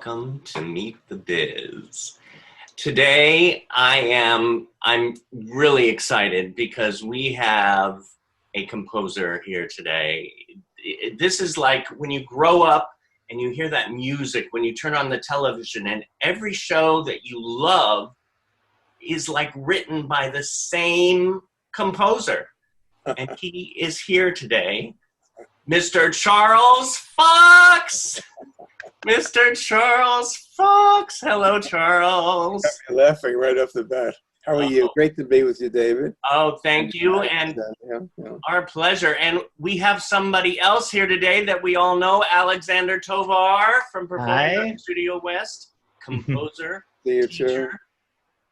welcome to Meet the Biz. Today I'm really excited because we have a composer here today. This is like when you grow up and you hear that music, when you turn on the television, and every show that you love is like written by the same composer. And he is here today, Mr. Charles Fox. Mr. Charles Fox. Hello, Charles. I'm laughing right off the bat. How are you? Great to be with you, David. Oh, thank you. And our pleasure. And we have somebody else here today that we all know, Alexander Tovar from Performing Arts Studio West, composer, teacher,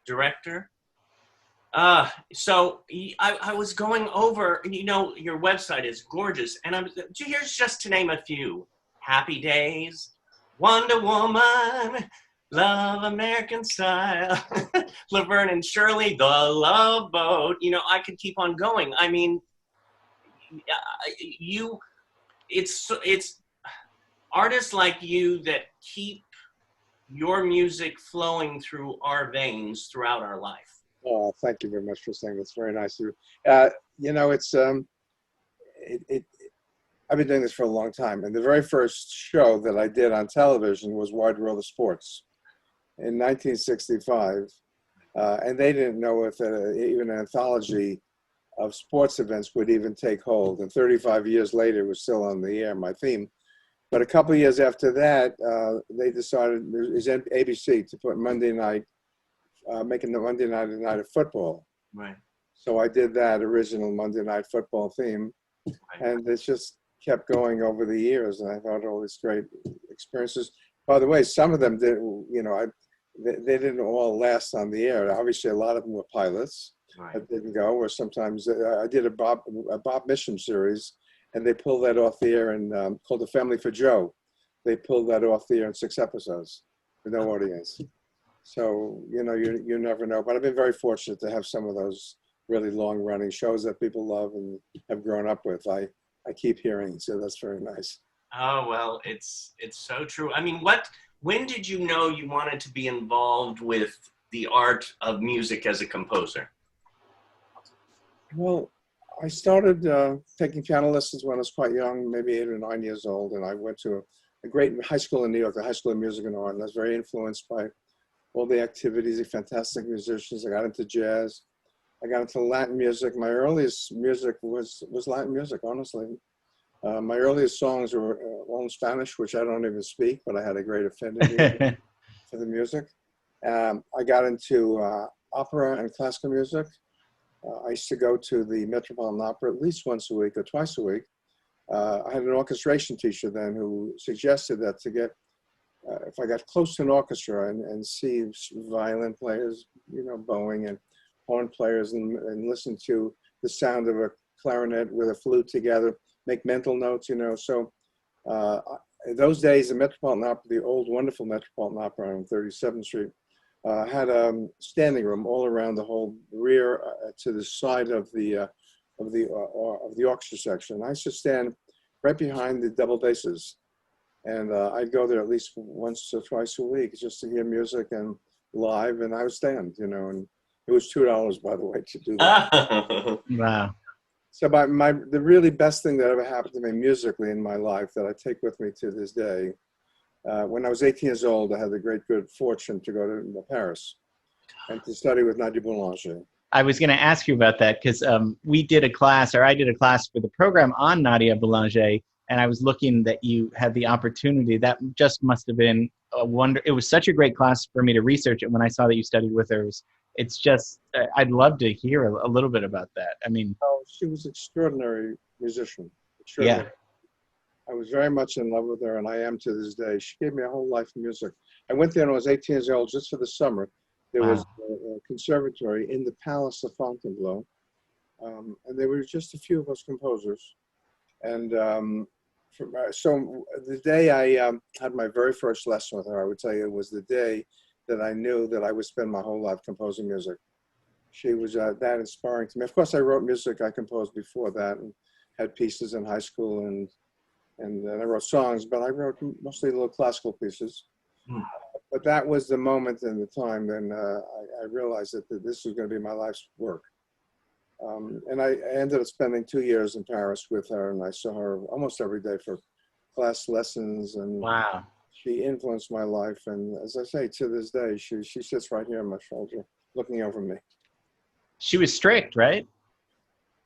director. So I was going over, you know, your website is gorgeous. And here's just to name a few: Happy Days, Wonder Woman, Love American Style, Laverne and Shirley, The Love Boat. You know, I could keep on going. I mean, it's artists like you that keep your music flowing through our veins throughout our life. Oh, thank you very much for saying that's very nice of you. You know, it's I've been doing this for a long time, and the very first show that I did on television was Wide World of Sports in 1965, and they didn't know if even an anthology of sports events would even take hold. And 35 years later, it was still on the air, my theme. But a couple of years after that, they decided, it was ABC, to put Monday night, making the Monday night a night of football. Right. So I did that original Monday Night Football theme, and it's just kept going over the years, and I thought all these great experiences. By the way, some of them did, you know, they didn't all last on the air. Obviously, a lot of them were pilots that didn't go, or sometimes I did a Bob Mission series, and they pulled that off the air and called The Family for Joe. They pulled that off the air in 6 episodes with no audience. So, you know, you never know. But I've been very fortunate to have some of those really long-running shows that people love and have grown up with. I keep hearing, so that's very nice. Oh, well, it's so true. I mean, when did you know you wanted to be involved with the art of music as a composer? Well, I started taking piano lessons when I was quite young, maybe 8 or 9 years old, and I went to a great high school in New York, the High School of Music and Art, and I was very influenced by all the activities, the fantastic musicians. I got into jazz. I got into Latin music. My earliest music was Latin music, honestly. My earliest songs were all in Spanish, which I don't even speak, but I had a great affinity for the music. I got into opera and classical music. I used to go to the Metropolitan Opera at least once a week or twice a week. I had an orchestration teacher then who suggested that to get, if I got close to an orchestra and see violin players, you know, bowing, and horn players, and listen to the sound of a clarinet with a flute together, make mental notes, you know. So those days, the Metropolitan Opera, the old wonderful Metropolitan Opera on 37th Street, had a standing room all around the whole rear to the side of the orchestra section. I used to stand right behind the double basses, and I'd go there at least once or twice a week just to hear music and live, and I would stand, you know, and it was $2, by the way, to do that. Wow. So the really best thing that ever happened to me musically in my life that I take with me to this day, when I was 18 years old, I had the great good fortune to go to Paris and to study with Nadia Boulanger. I was going to ask you about that because we did a class, or I did a class for the program on Nadia Boulanger, and I was looking that you had the opportunity. That just must have been a wonder. It was such a great class for me to research it when I saw that you studied with her. It's just, I'd love to hear a little bit about that. I mean, she was an extraordinary musician. Extraordinary. Yeah. I was very much in love with her, and I am to this day. She gave me a whole life of music. I went there when I was 18 years old, just for the summer. There was a conservatory in the Palace of Fontainebleau, and there were just a few of us composers. And so the day I had my very first lesson with her, I would tell you it was the day that I knew that I would spend my whole life composing music. She was that inspiring to me. Of course, I wrote music I composed before that and had pieces in high school, and I wrote songs, but I wrote mostly little classical pieces. Hmm. But that was the moment and the time then I realized that this was going to be my life's work. And I ended up spending 2 years in Paris with her, and I saw her almost every day for class lessons, and Wow. she influenced my life. And as I say, to this day, she sits right here on my shoulder, looking over me. She was strict, right?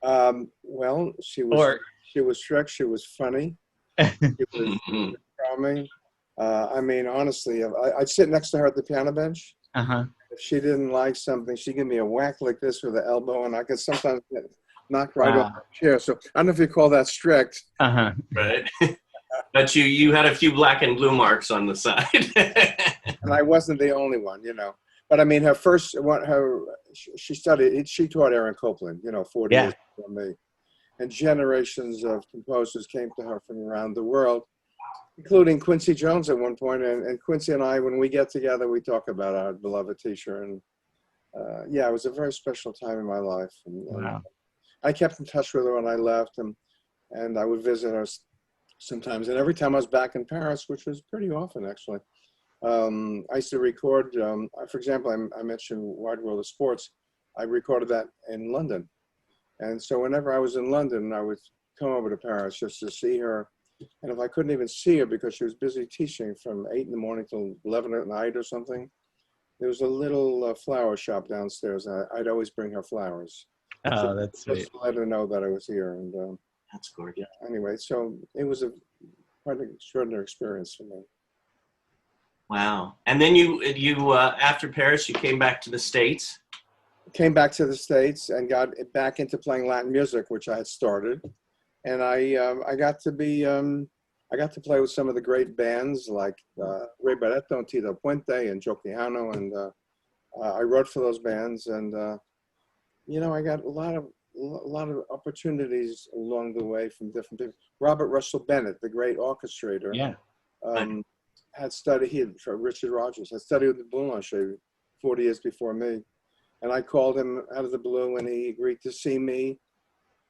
Well, Or she was strict. She was funny. She was charming. I mean, honestly, I'd sit next to her at the piano bench. uh-huh. If she didn't like something, she'd give me a whack like this with the elbow, and I could sometimes get knocked right off Wow. the chair. So I don't know if you call that strict. Uh-huh. Right. But you had a few black and blue marks on the side. And I wasn't the only one, you know. But I mean, she taught Aaron Copland, you know, 40 Yeah. years before me. And generations of composers came to her from around the world, including Quincy Jones at one point. And Quincy and I, when we get together, we talk about our beloved teacher. And yeah, it was a very special time in my life. And Wow. I kept in touch with her when I left, and I would visit her sometimes. And every time I was back in Paris, which was pretty often actually, I used to record, for example, I mentioned Wide World of Sports. I recorded that in London. And so whenever I was in London, I would come over to Paris just to see her. And if I couldn't even see her because she was busy teaching from 8 in the morning till 11 at night or something, there was a little flower shop downstairs. I'd always bring her flowers. Oh, that's sweet. Just to let her know that I was here. And That's gorgeous. anyway, so it was quite an extraordinary experience for me. Wow. And then you after Paris, you came back to the States. Came back to the States and got back into playing Latin music, which I had started. And I got to play with some of the great bands like Ray Barretto and Tito Puente and Joe Quijano, and I wrote for those bands. And you know, I got a lot of opportunities along the way from different people. Robert Russell Bennett, the great orchestrator, Yeah. had studied. Richard Rodgers had studied with the Boulanger 40 years before me. And I called him out of the blue, and he agreed to see me.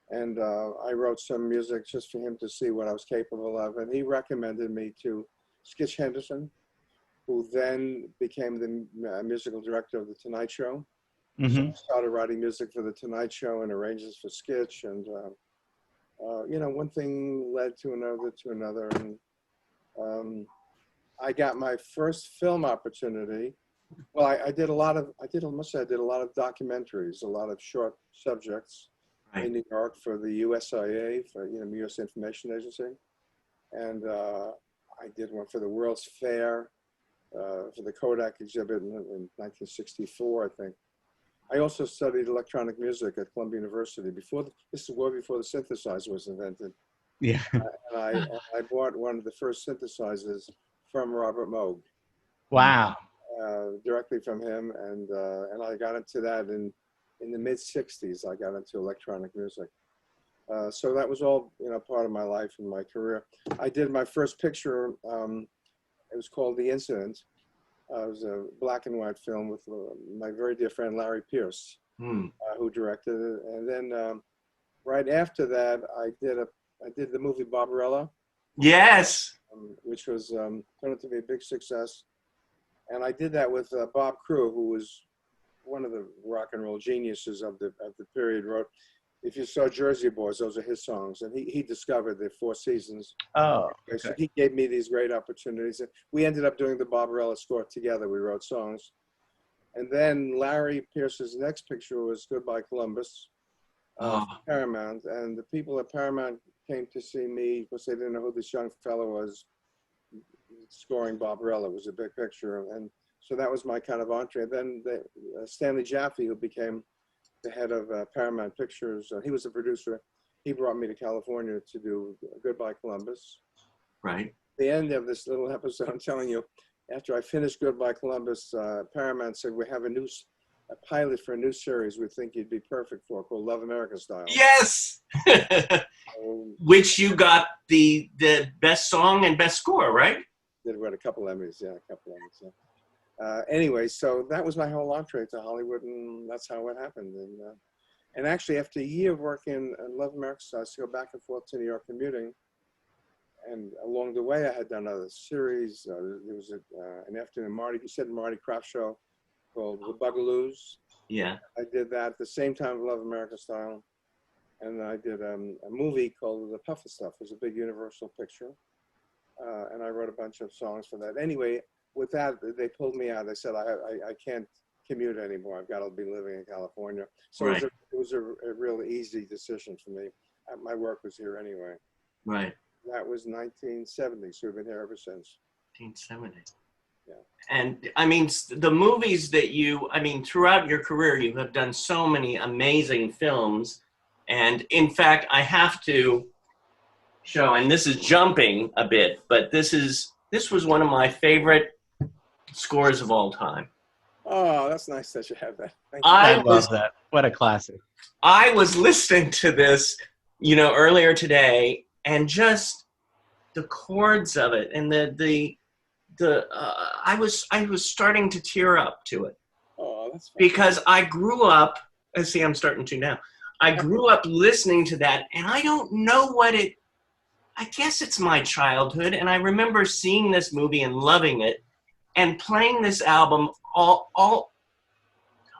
And I wrote some music just for him to see what I was capable of. And he recommended me to Skitch Henderson, who then became the musical director of The Tonight Show. So I started writing music for The Tonight Show and arrangements for Skitch. And, you know, one thing led to another. And I got my first film opportunity. Well, I did a lot of documentaries, a lot of short subjects in New York for the USIA, for, you know, U.S. Information Agency. And I did one for the World's Fair, for the Kodak exhibit in 1964, I think. I also studied electronic music at Columbia University this is well before the synthesizer was invented. Yeah. And I bought one of the first synthesizers from Robert Moog. Wow. Directly from him, and I got into that in the mid '60s. I got into electronic music, so that was all, you know, part of my life and my career. I did my first picture. It was called The Incident. It was a black and white film with my very dear friend Larry Pierce, who directed it. And then right after that, I did the movie Barbarella. Yes. Which was turned out to be a big success. And I did that with Bob Crew, who was one of the rock and roll geniuses of the period. Wrote, if you saw Jersey Boys, those are his songs. And he discovered the Four Seasons. Oh, okay. So he gave me these great opportunities. And we ended up doing the Barbarella score together. We wrote songs. And then Larry Pierce's next picture was Goodbye Columbus, Paramount. And the people at Paramount came to see me because they didn't know who this young fellow was scoring Barbarella. It was a big picture. And so that was my kind of entree. Then Stanley Jaffe, who became the head of Paramount Pictures, he was the producer. He brought me to California to do Goodbye Columbus. Right. The end of this little episode, I'm telling you, after I finished Goodbye Columbus, Paramount said, we have a pilot for a new series we think you'd be perfect for, called Love American Style. Yes. Which you got the best song and best score, right? Did win a couple Emmys, yeah, anyway, so that was my whole entree to Hollywood, and that's how it happened. And actually, after a year of working in Love American Style, I used to go back and forth to New York commuting. And along the way, I had done other series. There was an afternoon Marty Kraft show called The Bugaloos. Yeah. I did that at the same time, Love American Style. And I did a movie called The Puffer Stuff. It was a big Universal picture. And I wrote a bunch of songs for that. Anyway, with that, they pulled me out. They said, I can't commute anymore. I've got to be living in California. So Right. it was a real easy decision for me. My work was here anyway. Right. That was 1970, so we've been here ever since. 1970. Yeah. And I mean, the movies that throughout your career, you have done so many amazing films. And in fact, I have to show, and this is jumping a bit, but this was one of my favorite scores of all time. Oh, that's nice that you have that. Thank you. I love that. What a classic. I was listening to this, earlier today, and just the chords of it, and I was starting to tear up to it. Oh, that's fun. Because I grew up. See, I'm starting to now. I grew up listening to that, and I don't know what it. I guess it's my childhood, and I remember seeing this movie and loving it, and playing this album all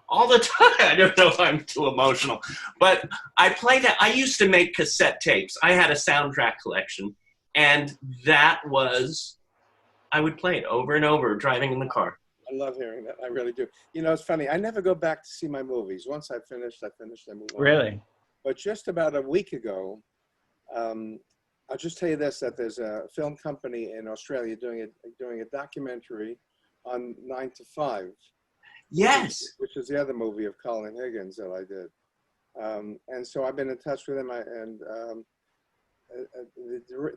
the time. I don't know if I'm too emotional, but I play that. I used to make cassette tapes. I had a soundtrack collection, and I would play it over and over driving in the car. I love hearing that. I really do. It's funny. I never go back to see my movies. Once I finish, I move on. Really? But just about a week ago, I'll just tell you this, that there's a film company in Australia doing a documentary on 9 to 5. Yes. Which is the other movie of Colin Higgins that I did. And so I've been in touch with him.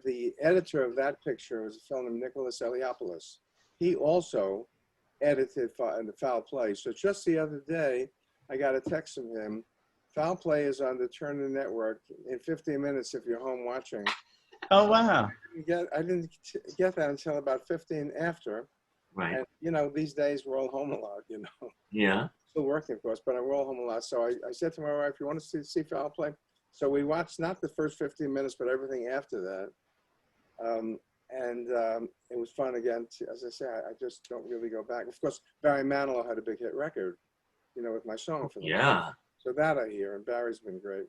The editor of that picture was a fellow named Nicholas Eliopoulos. He also edited the Foul Play. So just the other day, I got a text from him. Foul Play is on the Turner Network in 15 minutes if you're home watching. Oh, wow. I didn't get that until about 15 after. Right. And, these days we're all home a lot, Yeah. Still working, of course, but we're all home a lot. So I said to my wife, you want to see Foul Play? So we watched not the first 15 minutes, but everything after that. It was fun again. As I say, I just don't really go back. Of course, Barry Manilow had a big hit record, with my song for the Yeah. So that I hear, and Barry's been great.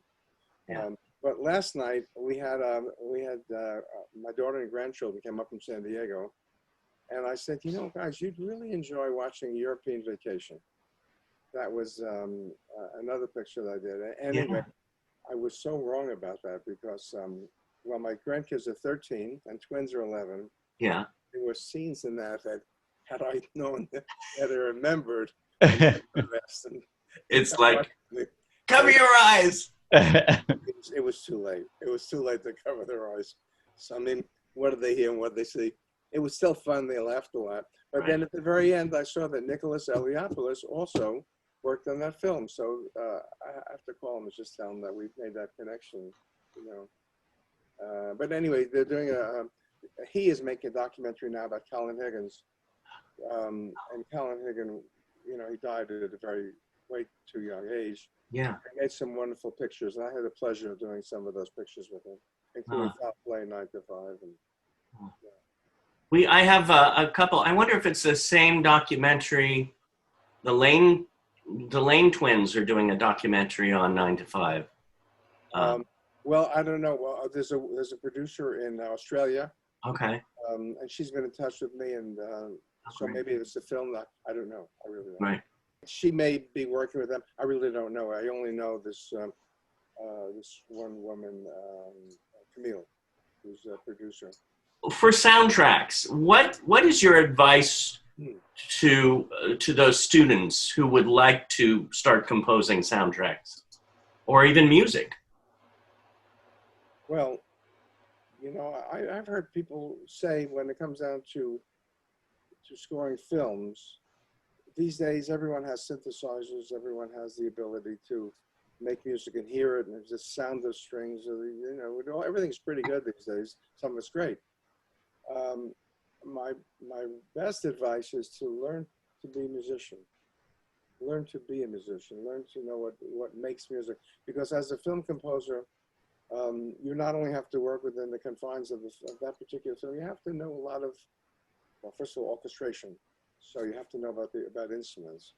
Yeah. But last night we had my daughter and grandchildren came up from San Diego, and I said, guys, you'd really enjoy watching European Vacation. That was another picture that I did. Anyway, I was so wrong about that because, my grandkids are 13 and twins are 11. Yeah. There were scenes in that had I known that I remembered. It's like, cover your eyes. It was too late. It was too late to cover their eyes. So, what did they hear and what did they see? It was still fun. They laughed a lot. But then at the very end, I saw that Nicholas Eliopoulos also worked on that film. So I have to call him and just tell him that we've made that connection, But anyway, they're doing he is making a documentary now about Colin Higgins. And Colin Higgins, he died at a way too young age. Yeah. He made some wonderful pictures, and I had the pleasure of doing some of those pictures with him, including Foul Play 9 to 5. I have a couple. I wonder if it's the same documentary. The Lane twins are doing a documentary on 9 to 5. Well, I don't know. Well, there's a producer in Australia. Okay. And she's been in touch with me, and so maybe it's a film that I don't know. I really don't. Right. She may be working with them. I really don't know. I only know this this one woman, Camille, who's a producer. For soundtracks, what is your advice to those students who would like to start composing soundtracks or even music? Well, I've heard people say when it comes down to scoring films, these days everyone has synthesizers, everyone has the ability to make music and hear it, and there's the sound of strings, everything's pretty good these days. Some of it's great. My best advice is to learn to be a musician. Learn to be a musician. Learn to know what makes music. Because as a film composer, you not only have to work within the confines of that particular film, you have to know a lot of, well, first of all, orchestration. So you have to know about instruments.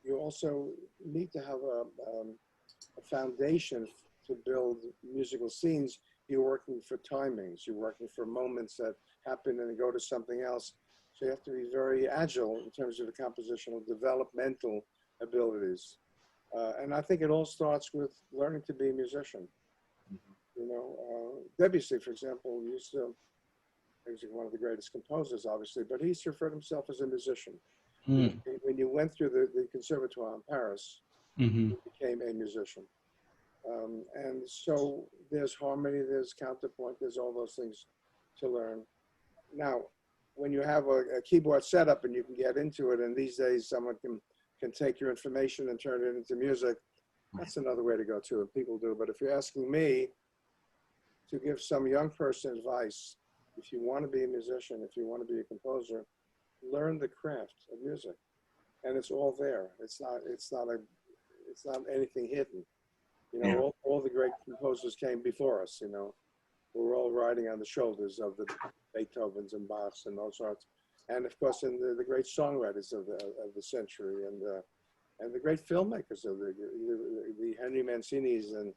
You also need to have a foundation to build musical scenes. You're working for timings. You're working for moments that happen and go to something else. So you have to be very agile in terms of the compositional developmental abilities. And I think it all starts with learning to be a musician. You know, Debussy, for example, he's one of the greatest composers, obviously, but he referred himself as a musician. Mm. When you went through the Conservatoire in Paris, Mm-hmm. you became a musician. And so there's harmony, there's counterpoint, there's all those things to learn. Now, when you have a keyboard setup and you can get into it, and these days someone can take your information and turn it into music, that's another way to go too, and people do. But if you're asking me to give some young person advice, if you want to be a musician, if you want to be a composer, learn the craft of music, and it's all there. It's not anything hidden. You know, Yeah. all the great composers came before us. You know, we're all riding on the shoulders of the Beethovens and Bachs and Mozarts, and of course, in the great songwriters of the century, and the great filmmakers of the Henry Mancinis and,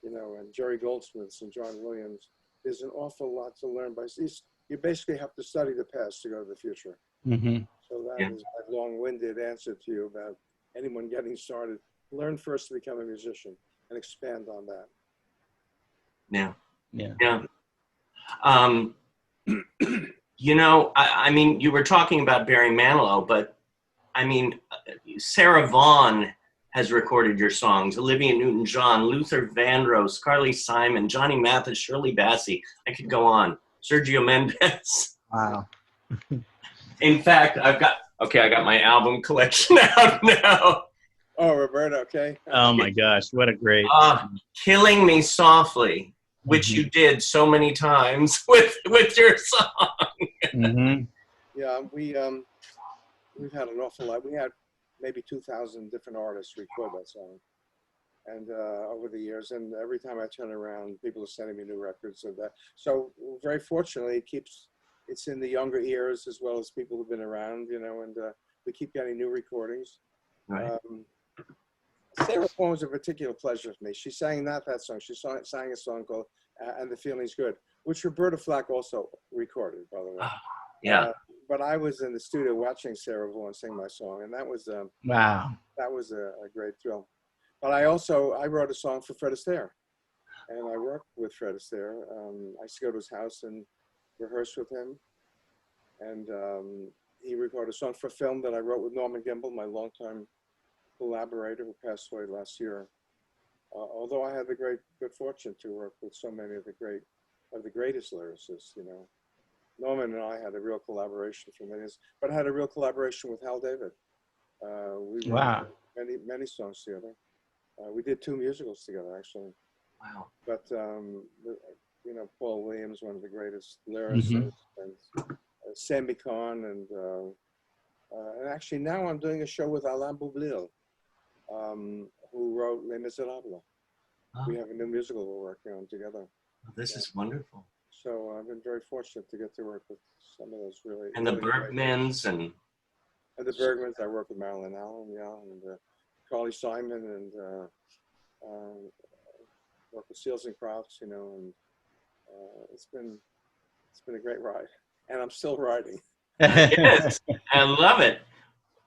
you know, and Jerry Goldsmiths and John Williams. There's an awful lot to learn by these. You basically have to study the past to go to the future. Mm-hmm. So that is my long-winded answer to you about anyone getting started. Learn first to become a musician and expand on that. Yeah. Yeah. Yeah. You know, I mean, you were talking about Barry Manilow, but I mean, Sarah Vaughan has recorded your songs. Olivia Newton-John, Luther Vandross, Carly Simon, Johnny Mathis, Shirley Bassey. I could go on. Sergio Mendes. Wow. In fact, I got my album collection out now. Oh, Roberta, okay. Oh my gosh, what a great. Killing Me Softly, which you did so many times with your song. Mm-hmm. Yeah, we've had an awful lot. We had maybe 2,000 different artists record that song, and over the years, and every time I turn around, people are sending me new records of that. So very fortunately, it's in the younger ears as well as people who've been around, you know, and we keep getting new recordings. Right. Sarah Vaughan was a particular pleasure for me. She sang not that song. She sang a song called "And the Feeling's Good," which Roberta Flack also recorded, by the way. Yeah. But I was in the studio watching Sarah Vaughan sing my song, and that was Wow. that was a great thrill. But I wrote a song for Fred Astaire, and I worked with Fred Astaire. I used to go to his house and rehearse with him, and he recorded a song for film that I wrote with Norman Gimbel, my longtime collaborator who passed away last year. Although I had the good fortune to work with so many of the greatest lyricists, you know. Norman and I had a real collaboration for many years, but I had a real collaboration with Hal David. We wrote many songs together. We did 2 musicals together, actually. Wow. But you know, Paul Williams, one of the greatest lyricists, and Sammy Kahn, and actually now I'm doing a show with Alain Boublil, who wrote Les Miserables. Oh. We have a new musical we're working on together. This is wonderful. So I've been very fortunate to get to work with some of those really. And the really Bergmans and the Bergmans. I work with Marilyn Allen, yeah, and Carly Simon, and work with Seals and Crofts, you know, and it's been a great ride, and I'm still riding. Yes, I love it.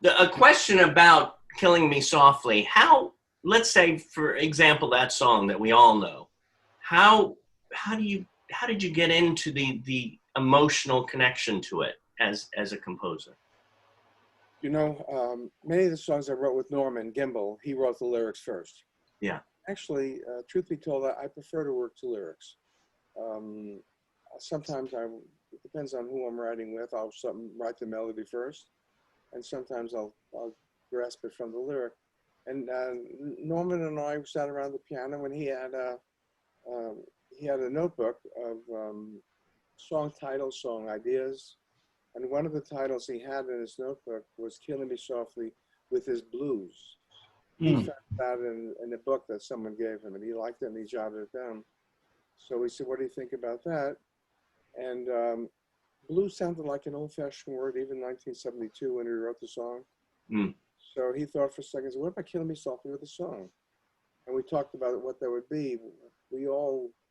A question about Killing Me Softly. How, let's say, for example, that song that we all know, how did you get into the emotional connection to it as a composer? You know, many of the songs I wrote with Norman Gimbel, he wrote the lyrics first. Yeah. Actually, truth be told, I prefer to work to lyrics. Sometimes it depends on who I'm writing with. I'll write the melody first, and sometimes I'll grasp it from the lyric. And Norman and I sat around the piano, and he had a notebook of song titles, song ideas, and one of the titles he had in his notebook was "Killing Me Softly with His Blues." He Mm. found that in a book that someone gave him, and he liked it, and he jotted it down. So he said, "What do you think about that?" And blues sounded like an old-fashioned word, even 1972 when he wrote the song. Mm. So he thought for a second, "What if I kill me softly with a song?" And we talked about what that would be.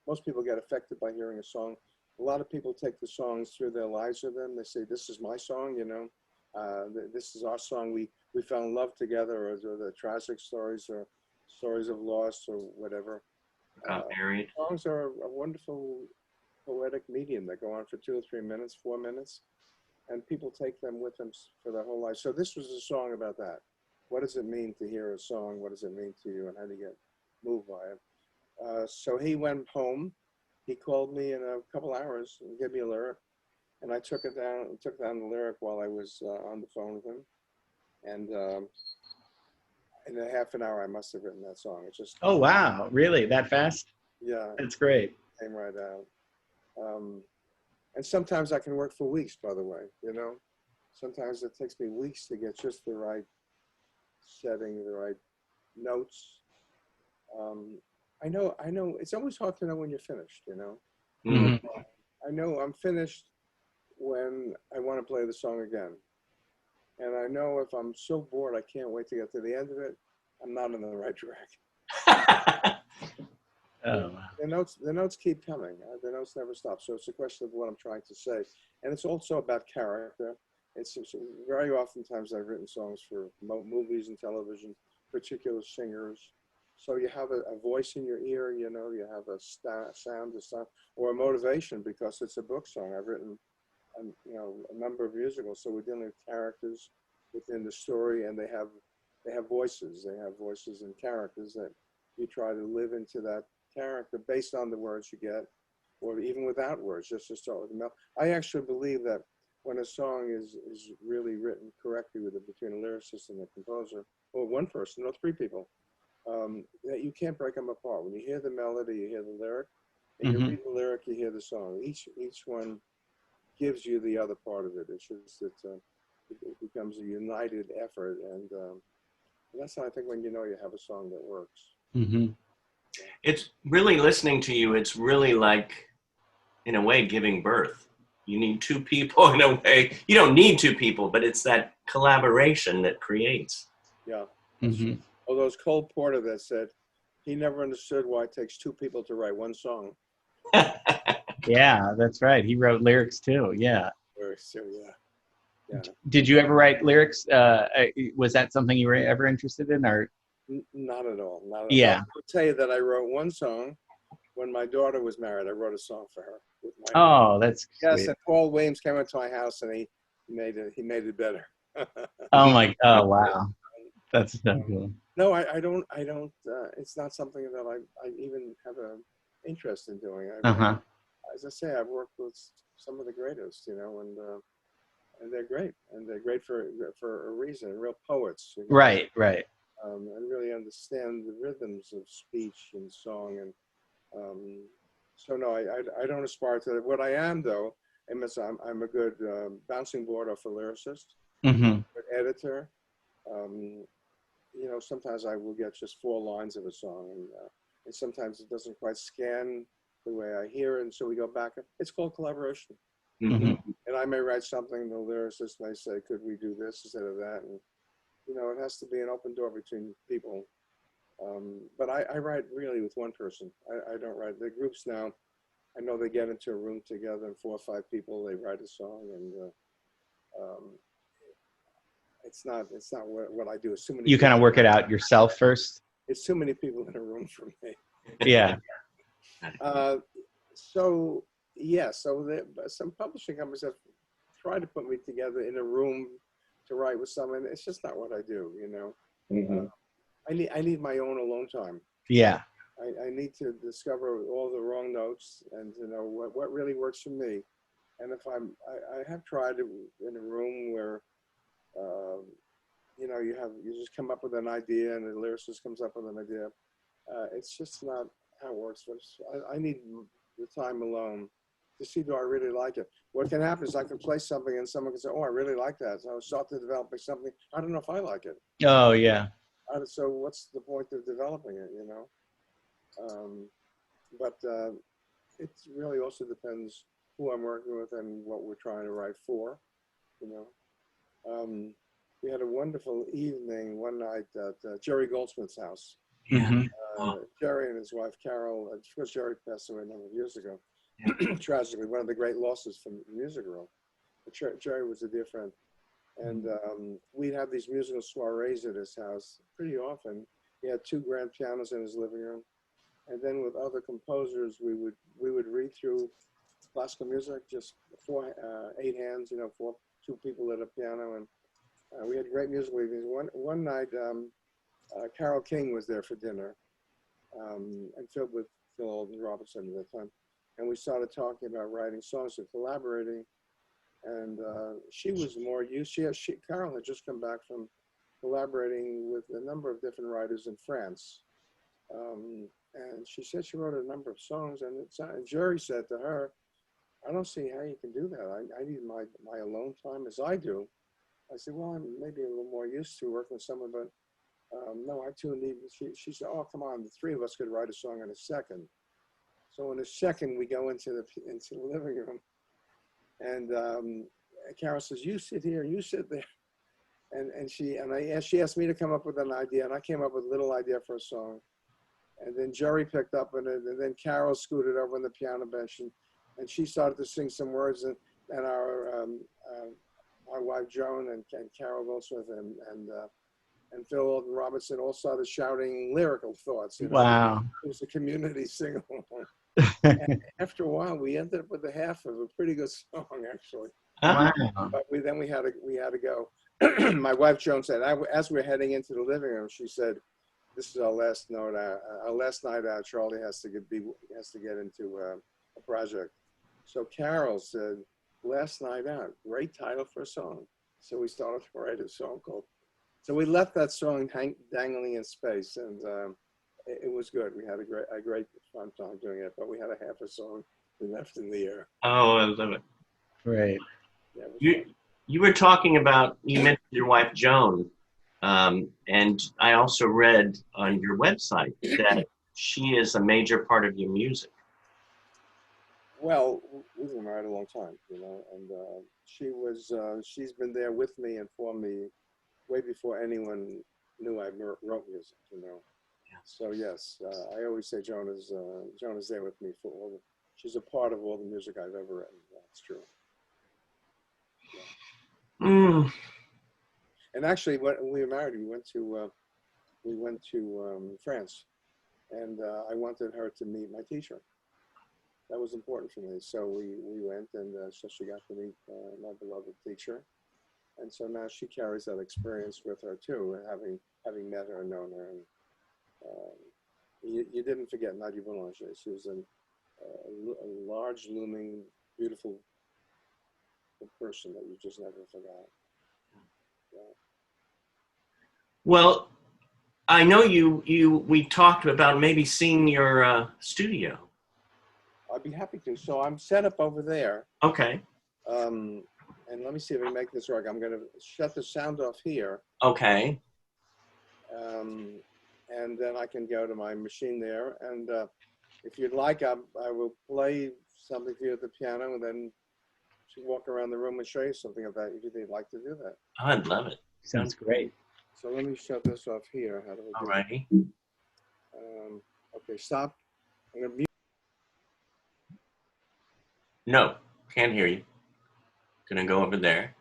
Most people get affected by hearing a song. A lot of people take the songs through their lives with them. They say, "This is my song," this is our song. We fell in love together, or the tragic stories, or stories of loss, or whatever. Got married. Songs are a wonderful poetic medium that go on for 2 or 3 minutes, 4 minutes, and people take them with them for their whole life. So this was a song about that. What does it mean to hear a song? What does it mean to you, and how do you get moved by it? So he went home. He called me in a couple hours and gave me a lyric, and I took down the lyric while I was on the phone with him, and in a half an hour I must have written that song. It just, Oh, wow. Really? That fast? yeah, That's great. came right out. And sometimes I can work for weeks, by the way, Sometimes it takes me weeks to get just the right setting, the right notes. I know it's always hard to know when you're finished, Mm. Mhm. I know I'm finished when I want to play the song again. And I know if I'm so bored I can't wait to get to the end of it, I'm not in the right track. Oh, wow. The notes keep coming. The notes never stop. So it's a question of what I'm trying to say. And it's also about character. It's very oftentimes I've written songs for movies and television, particular singers. So you have a voice in your ear, you have a sound, or a motivation because it's a book song. I've written, a number of musicals. So we're dealing with characters within the story, and they have voices. They have voices and characters that you try to live into that character based on the words you get, or even without words, just to start with the melody. I actually believe that when a song is really written correctly between a lyricist and a composer, or one person, or 3 people, that you can't break them apart. When you hear the melody, you hear the lyric, and you Mhm. read the lyric, you hear the song. Each one gives you the other part of it. It's just that it becomes a united effort, and that's how I think when you have a song that works. Mhm. It's really listening to you. It's really like, in a way, giving birth. You need 2 people in a way. You don't need 2 people, but it's that collaboration that creates. Yeah, that's true. Mhm. Although it's Cole Porter that said he never understood why it takes 2 people to write one song. Yeah, that's right. He wrote lyrics too. Yeah. So yeah. Did you ever write lyrics? Was that something you were ever interested in, or? Not at all. Not at all. Well, Yeah. I'll tell you that I wrote one song when my daughter was married. I wrote a song for her with my name. Oh, that's Yes, sweet. and Paul Williams came into my house and he made it better. Oh my. Oh, wow. That's so cool. No, I don't. It's not something that I even have an interest in doing. Uh-huh. As I say, I've worked with some of the greatest, and they're great, and they're great for a reason. Real poets, Right. Right. and really understand the rhythms of speech and song. And so no, I don't aspire to that. What I am, though, I'm a good bouncing board off a lyricist, Mhm. good editor. Um, sometimes I will get just 4 lines of a song, and sometimes it doesn't quite scan the way I hear it, and so we go back. It's called collaboration. Mhm. And I may write something, the lyricist may say, "Could we do this instead of that?" And it has to be an open door between people. But I write really with one person. I don't write. The groups now, I know they get into a room together, and 4 or 5 people, they write a song, and it's not what I do. It's too many. You kind people. of work it out yourself first. It's too many people in a room for me. Yeah. So yeah, some publishing companies have tried to put me together in a room to write with someone. It's just not what I do. I need my own alone time. Yeah. I need to discover all the wrong notes and to know what really works for me. And if I have tried it in a room where, you just come up with an idea and the lyricist comes up with an idea. It's just not how it works. I need the time alone to see, do I really like it? What can happen is I can play something and someone can say, "Oh, I really like that." So I'll start to develop something. I don't know if I like it. Oh, yeah. So what's the point of developing it, you know? But it really also depends who I'm working with and what we're trying to write for, you know. We had a wonderful evening one night at Jerry Goldsmith's house. Yeah. Jerry and his wife Carol, of course Jerry passed away a number of years ago, Yeah. tragically, one of the great losses from the music world. But Jerry was a dear friend. And we'd have these musical soirees at his house pretty often. He had 2 grand pianos in his living room. And then with other composers, we would read through classical music, just 8 hands, you know, 2 people at a piano. And we had great musical evenings. One night, Carole King was there for dinner, and filled with Phil Alden Robinson at that time. And we started talking about writing songs and collaborating. And she was more used. Carol had just come back from collaborating with a number of different writers in France. And she said she wrote a number of songs. And Jerry said to her, I don't see how you can do that. I need my alone time as I do. I said, well, I'm maybe a little more used to working with someone, but no, I too need, she said, oh, come on, the 3 of us could write a song in a second. So in a second, we go into the living room. And Carol says, you sit here, you sit there. And she asked me to come up with an idea, and I came up with a little idea for a song. And then Jerry picked up on it, and then Carol scooted over on the piano bench, and she started to sing some words, and our wife Joan and Carol Goldsmith and Phil Alden Robinson all started shouting lyrical thoughts. You know? Wow. It was a community sing-along. And after a while, we ended up with a half of a pretty good song, actually. Wow. But we had to go. My wife Joan said, as we're heading into the living room, she said, "This is our last note. Our last night out. Charlie has to get into a project." So Carol said, "Last night out, great title for a song." So we started to write a song called. So we left that song dangling in space, and it was good. We had a great fun time doing it, but we had a half a song we left in the air. Oh, I love it. Great. Yeah, You were talking about, you mentioned your wife Joan, and I also read on your website that she is a major part of your music. well, we've been married a long time, you know, and she's been there with me and for me way before anyone knew I wrote music, you know. Yeah. So yes, I always say Joan is there with me for all. She's a part of all the music I've ever written. That's true. Yeah. Mm. And actually, when we were married, we went to France, and I wanted her to meet my teacher. That was important for me. So we went, and so she got to meet my beloved teacher. And so now she carries that experience with her too, having met her and known her. And you didn't forget Nadia Boulanger. She was a large, looming, beautiful person that you just never forgot. Yeah. Well, I know we talked about maybe seeing your studio. I'd be happy to. So I'm set up over there. Okay. And let me see if I can make this work. I'm going to shut the sound off here. Okay. And then I can go to my machine there. And if you'd like, I will play something for you at the piano, and then walk around the room and show you something of that if you'd like to do that. I'd love it. Sounds great. So let me shut this off here. How do I do Alrighty. that? Okay, stop. I'm going to mute. No, can't hear you. Gonna go over there.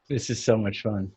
This is so much fun.